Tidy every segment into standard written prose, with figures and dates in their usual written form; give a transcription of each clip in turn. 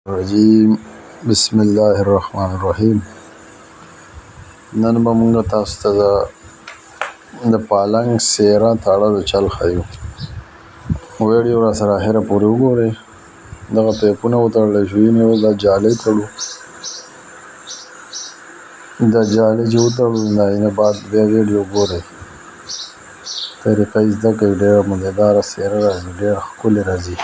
الرجیم بسم الله الرحمن الرحیم. نن به موږ تاسو ته د پالنګ څیره تړلو چل ښیو. ویډیو را سره اخره پورې وګورئ. دغه پیپونه وتړلی شو، یعنې اوس دا جالۍ تړو. دا جالۍ چې وتړو د هغې بعد بیا ویډیو ګورئ. طریقه یې زده کړئ. ډېره مزېداره څیره راځي، ډېره ښکلې راځي.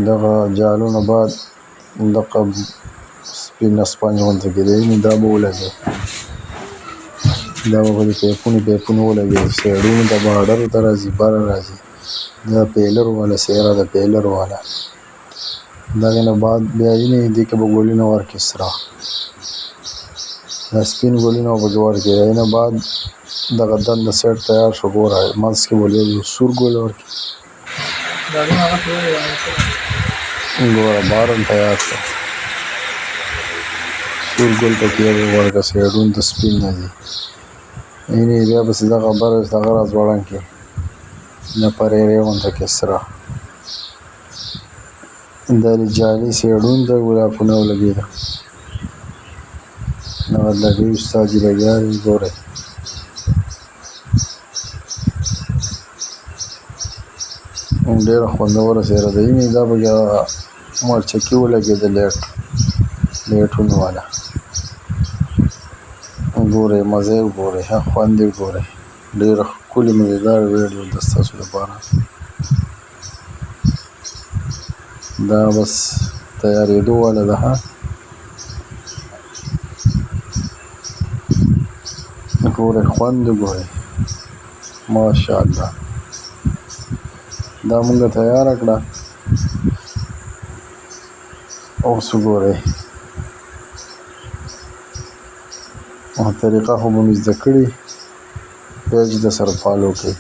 دغه جالو نه بعد دغه سپینه سپنج غوندې کېدی، دا به ولګوئ. دا به په دې پیپونو ولګوئ. سایډونو ته باډرو ته راځي، بره راځي. دا پیلر والا څیره ده، پیلر والا. د هغې نه بعد بیا یعنې دې کې به ګلونه ورکړي سره. دا سپین ګلونه به پکې ورکړي. د هغې نه بعد دغه دنده سیټ تیار شو. ګوره منځ کې به یو سور ګل ورکړي. ګوره بارم تیار شو. سور ګل پکې ورکړه، سایډونو ته سپین نه دي. یعنې بیا پسې دغه بره دغه را ځوړند کړي، نه پریری غونته کړي سره. دا د جالۍ سایډونو ته ګلابونه ولګېده. دغه لګوي ستا چې لګیا دی. ګورئ ډېره خوندوره څیره ده. یعنې دا پکې مرچکي ولګېده، لیټونو والا. ګورئ مزه یې وګورئ، خوند یې وګورئ. ډېره ښکلې مزېداره ویډیو ده ستاسو لپاره. دا بس تیارېدو واله ده. ګورئ خوند وګورئ، ماشاءالله. دا مونږ تیاره کړه. اوس وګورئ طریقه خو به مې زده کړې. پیج درسره فالو کړئ.